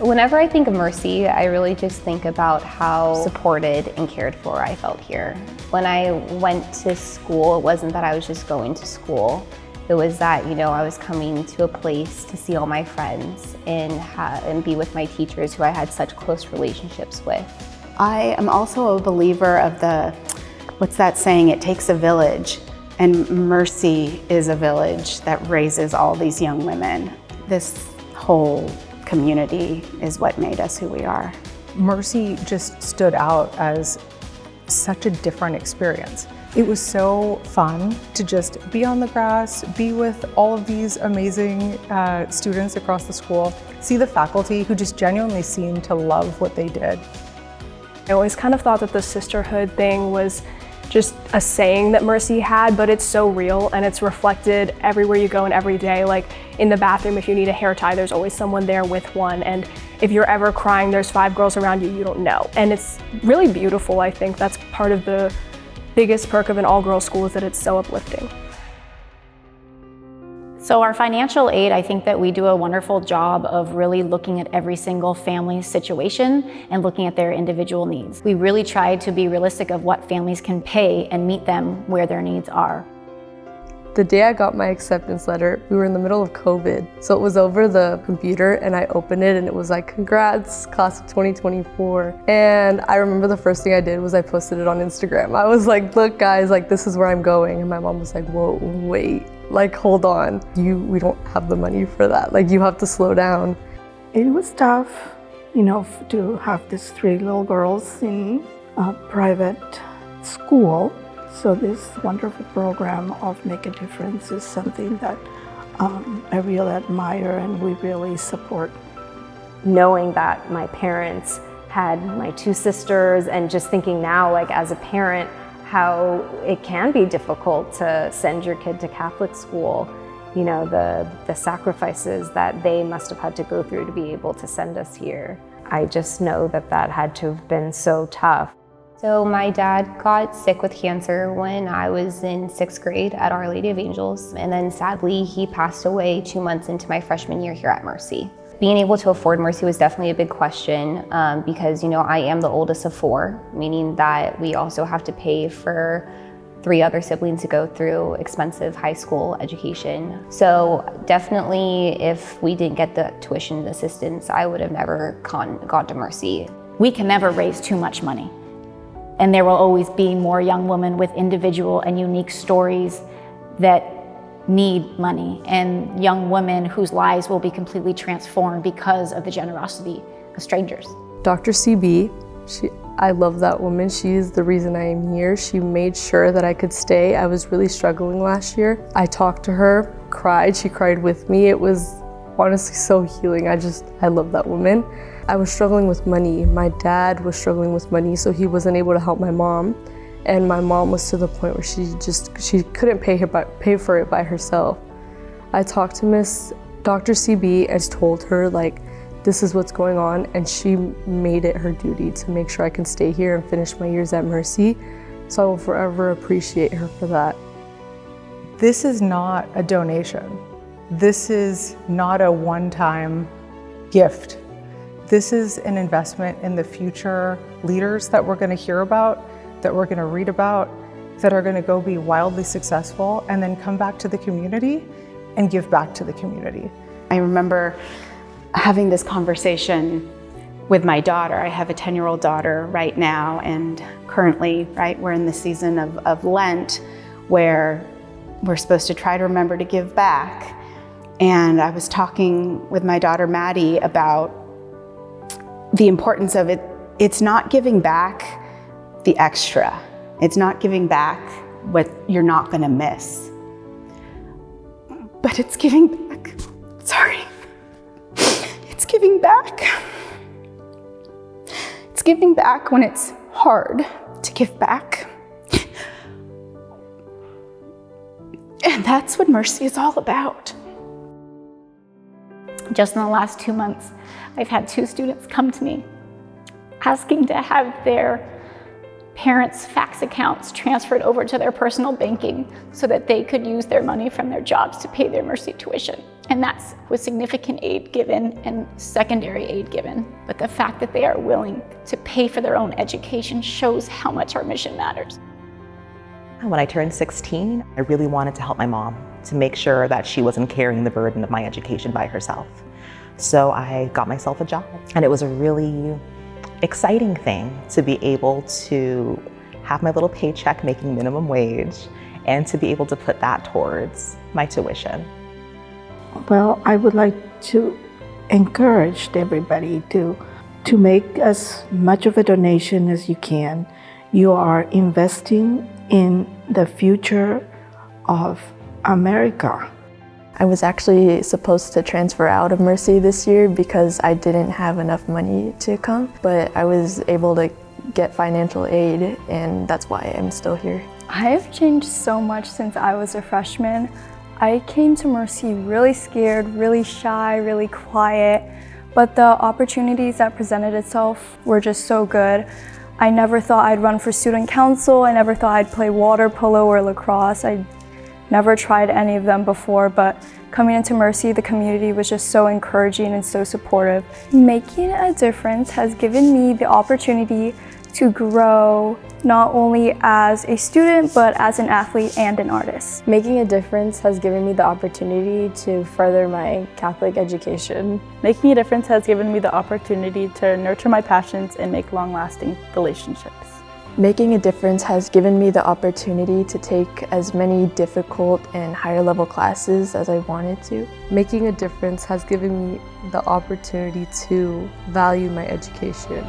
Whenever I think of Mercy, I really just think about how supported and cared for I felt here. When I went to school, it wasn't that I was just going to school. It was that, I was coming to a place to see all my friends and be with my teachers who I had such close relationships with. I am also a believer of what's that saying, it takes a village. And Mercy is a village that raises all these young women. This whole community is what made us who we are. Mercy just stood out as such a different experience. It was so fun to just be on the grass, be with all of these amazing students across the school, see the faculty who just genuinely seemed to love what they did. I always kind of thought that the sisterhood thing was just a saying that Mercy had, but it's so real and it's reflected everywhere you go and every day. Like in the bathroom, if you need a hair tie, there's always someone there with one. And if you're ever crying, there's 5 girls around you don't know. And it's really beautiful. I think that's part of the biggest perk of an all-girls school is that it's so uplifting. So our financial aid, I think that we do a wonderful job of really looking at every single family's situation and looking at their individual needs. We really try to be realistic of what families can pay and meet them where their needs are. The day I got my acceptance letter, we were in the middle of COVID. So it was over the computer and I opened it and it was like, congrats, class of 2024. And I remember the first thing I did was I posted it on Instagram. I was like, look guys, like this is where I'm going. And my mom was like, whoa, wait, like hold on. We don't have the money for that. Like you have to slow down. It was tough, to have these 3 little girls in a private school. So this wonderful program of Make a Difference is something that I really admire and we really support. Knowing that my parents had my 2 sisters and just thinking now, like as a parent, how it can be difficult to send your kid to Catholic school, the sacrifices that they must have had to go through to be able to send us here. I just know that had to have been so tough. So my dad got sick with cancer when I was in 6th grade at Our Lady of Angels. And then sadly, he passed away 2 months into my freshman year here at Mercy. Being able to afford Mercy was definitely a big question because, I am the oldest of 4, meaning that we also have to pay for 3 other siblings to go through expensive high school education. So definitely if we didn't get the tuition assistance, I would have never gone to Mercy. We can never raise too much money. And there will always be more young women with individual and unique stories that need money and young women whose lives will be completely transformed because of the generosity of strangers. Dr. CB, I love that woman. She is the reason I am here. She made sure that I could stay. I was really struggling last year. I talked to her, cried, she cried with me. It was honestly so healing. I love that woman. I was struggling with money. My dad was struggling with money, so he wasn't able to help my mom. And my mom was to the point where she couldn't pay for it by herself. I talked to Dr. CB and told her this is what's going on, and she made it her duty to make sure I can stay here and finish my years at Mercy. So I will forever appreciate her for that. This is not a donation. This is not a one-time gift. This is an investment in the future leaders that we're going to hear about, that we're going to read about, that are going to go be wildly successful and then come back to the community and give back to the community. I remember having this conversation with my daughter. I have a 10-year-old daughter right now, and currently, we're in the season of Lent where we're supposed to try to remember to give back. And I was talking with my daughter Maddie about the importance of it. It's not giving back the extra. It's not giving back what you're not gonna miss. But it's giving back, It's giving back. It's giving back when it's hard to give back. And that's what Mercy is all about. Just in the last 2 months, I've had 2 students come to me asking to have their parents' fax accounts transferred over to their personal banking so that they could use their money from their jobs to pay their Mercy tuition. And that's with significant aid given and secondary aid given. But the fact that they are willing to pay for their own education shows how much our mission matters. When I turned 16, I really wanted to help my mom, to make sure that she wasn't carrying the burden of my education by herself. So I got myself a job, and it was a really exciting thing to be able to have my little paycheck making minimum wage and to be able to put that towards my tuition. Well, I would like to encourage everybody to make as much of a donation as you can. You are investing in the future of America. I was actually supposed to transfer out of Mercy this year because I didn't have enough money to come, but I was able to get financial aid, and that's why I'm still here. I've changed so much since I was a freshman. I came to Mercy really scared, really shy, really quiet, but the opportunities that presented itself were just so good. I never thought I'd run for student council. I never thought I'd play water polo or lacrosse. I never tried any of them before, but coming into Mercy, the community was just so encouraging and so supportive. Making a difference has given me the opportunity to grow not only as a student, but as an athlete and an artist. Making a difference has given me the opportunity to further my Catholic education. Making a difference has given me the opportunity to nurture my passions and make long-lasting relationships. Making a difference has given me the opportunity to take as many difficult and higher level classes as I wanted to. Making a difference has given me the opportunity to value my education.